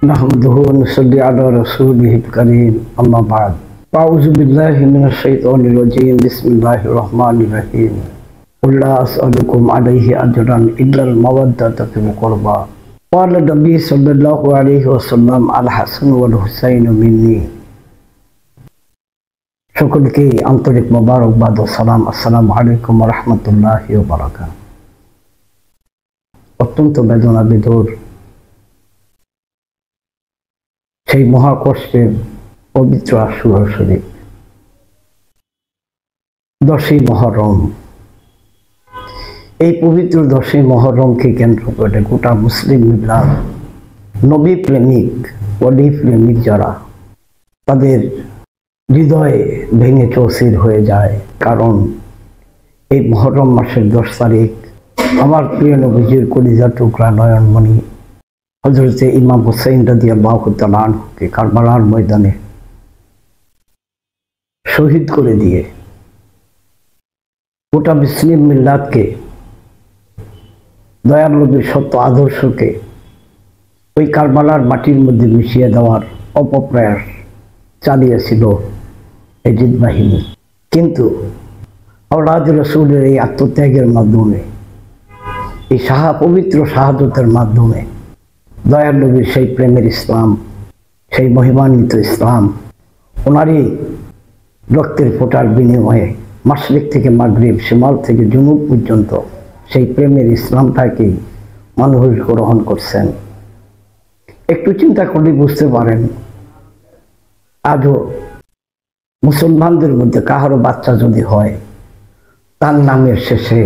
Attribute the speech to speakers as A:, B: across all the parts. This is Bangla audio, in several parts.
A: नहमदुहु व नुसल्ली अला रसूलिहिल करीम अम्मा बाद अऊज़ु बिल्लाहि मिनश शैतानिर रजीम बिस्मिल्लाहिर रहमानिर रहीम कुल ला असअलुकुम अलैहि अजरन इल्लल मवद्दता फिल कुरबा क़ाल नबी सल्लल्लाहु अलैहि वसल्लम अल हसन वल हुसैन मिन्नी। সকলকে আন্তরিক মোবারকবাদ ও সালাম। আসসালামু আলাইকুম ওয়া রাহমাতুল্লাহি ওয়া বারাকাতুহু। অত্যন্ত বেদনা বিধুর সেই মহাকষ্টের পবিত্র আশুরা শরীফ 10ই মুহররম। এই পবিত্র 10ই মুহররমকে কেন্দ্র করে গোটা মুসলিম মিল্লাত নবী প্রেমিক ওলি প্রেমিক যারা তাদের হৃদয়ে ভেঙে চৌচির হয়ে যায়। কারণ এই মুহররম মাসের 10 তারিখ আমার প্রিয় নবীজির কলিজার টুকরা নয়নমণি হযরতে ইমাম হুসাইন রাদিয়াল্লাহু তাআলা আনহুকে কারবালার ময়দানে শহীদ করে দিয়ে গোটা মুসলিম মিল্লাতকে দয়াল নবীর সত্য আদর্শকে ওই কারবালার মাটির মধ্যে মিশিয়ে দেওয়ার অপপ্রয়াস চালিয়েছিল এজিদ বাহিনী। কিন্তু আওলাদ রাসূলের এই আত্মত্যাগের মাধ্যমে, এই পবিত্র শাহাদতের মাধ্যমে দয়াল নবীর সেই প্রেমের ইসলাম, সেই মহিমান্বিত ইসলাম, ওনারই রক্তের ফোঁটার বিনিময়ে মাশরিক থেকে মাগরিব, শিমাল থেকে জুনুব পর্যন্ত সেই প্রেমের ইসলামটাকেই মানুষ গ্রহণ করছেন। একটু চিন্তা করলে বুঝতে পারেন, আজও মুসলমানদের মধ্যে কাহারও বাচ্চা যদি হয়, তার নামের শেষে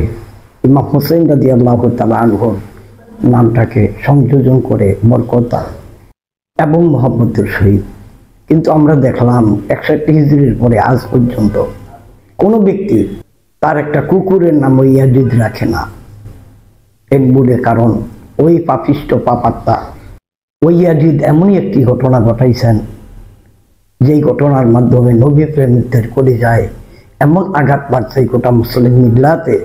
A: ইমাম হুসাইন রাদিয়াল্লাহু তাআলা আনহুর নামটাকে সংযোজন করে বরকতা এবং মোহাম্মদের সহিত। কিন্তু আমরা দেখলাম 61 হিজরির পরে আজ পর্যন্ত কোনো ব্যক্তি তার একটা কুকুরের নাম ওই ইয়াজিদ রাখে না। এর মূলে কারণ ওই পাপিষ্ট পাপাত্মা ওই ইয়াজিদ এমনই একটি ঘটনা ঘটাইছেন, যেই ঘটনার মাধ্যমে নবী প্রেমিকদের কলিজায় এমন আঘাত পাচ্ছে গোটা মুসলিম মিল্লাতে।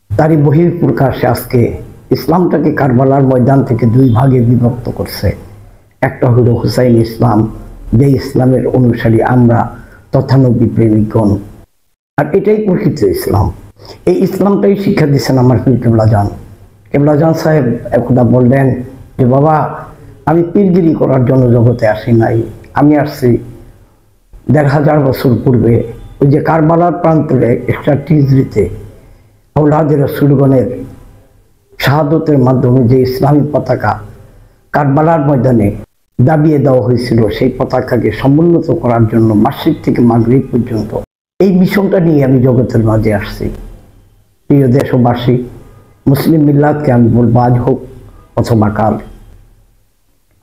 A: তারই বহিঃপ্রকাশে আজকে ইসলামটাকে কারবালার ময়দান থেকে 2 ভাগে বিভক্ত করছে। একটা হলো হুসাইন ইসলাম, যে ইসলামের অনুসারী আমরা তথা নবী প্রেমিকগণ, আর এটাই প্রকৃত ইসলাম। এই ইসলামটাই শিক্ষা দিচ্ছেন আমার পীর কেবলাজান সাহেব। একদা বললেন যে বাবা, আমি পীরগিরি করার জন্য জগতে আসি নাই, আমি আসছি 1500 বছর পূর্বে ওই যে কারবালার প্রান্তরে 61 হিজরিতে আওলাদের রাসূলগণের শাহাদতের মাধ্যমে যে ইসলামী পতাকা কারবালার ময়দানে দাবিয়ে দেওয়া হয়েছিল, সেই পতাকাকে সমুন্নত করার জন্য মাশরিক থেকে মাগরিব পর্যন্ত এই মিশনটা নিয়ে আমি জগতের মাঝে আসছি। প্রিয় দেশবাসী, মুসলিম মিল্লাতকে আমি বলবো, আজ হোক অথবা কাল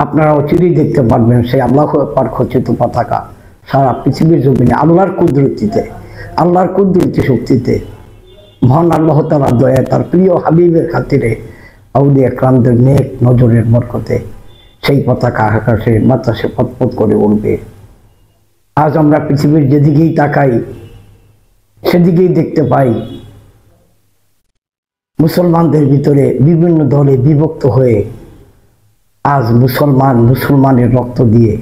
A: আপনারা অচিরেই দেখতে পারবেন সেই আল্লাহু আকবার খচিত পতাকা সারা পৃথিবীর জমিনে আল্লাহর কুদরতি শক্তিতে, মহান আল্লাহ তাআলার দয়া, তার প্রিয় হাবিবের খাতিরে, আউলিয়া একরামদের নেক নজরের বরকতে সেই পতাকা আকাশে বাতাসে পথপথ করে উড়বে। আজ আমরা পৃথিবীর যেদিকেই তাকাই সেদিকেই দেখতে পাই মুসলমানদের ভিতরে বিভিন্ন দলে বিভক্ত হয়ে আজ মুসলমানের রক্ত দিয়ে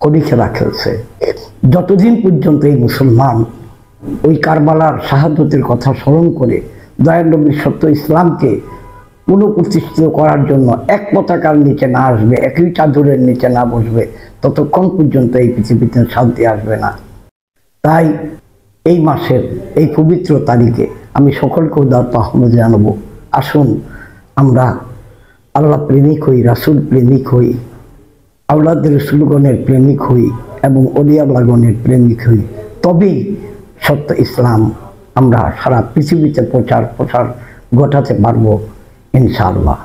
A: কলি খেলা খেলছে। যতদিন পর্যন্ত এই মুসলমান ওই কারবালার শাহাদতের কথা স্মরণ করে দয়াল নবীর সত্য ইসলামকে পুনঃপ্রতিষ্ঠিত করার জন্য এক পতাকার নিচে না আসবে, একই চাদরের নিচে না বসবে, ততক্ষণ পর্যন্ত এই পৃথিবীতে শান্তি আসবে না। তাই এই মাসের এই পবিত্র তারিখে আমি সকলকে উদাত্ত আহ্বান জানাবো, আসুন আমরা আল্লাহ প্রেমিক হই, রাসূল প্রেমিক হই, আওলাদের রাসূলগণের প্রেমিক হই এবং ওলিয়াল্লাহগণের প্রেমিক হই। তবেই সত্য ইসলাম আমরা সারা পৃথিবীতে প্রচার ঘটাতে পারবো ইনশাআল্লাহ।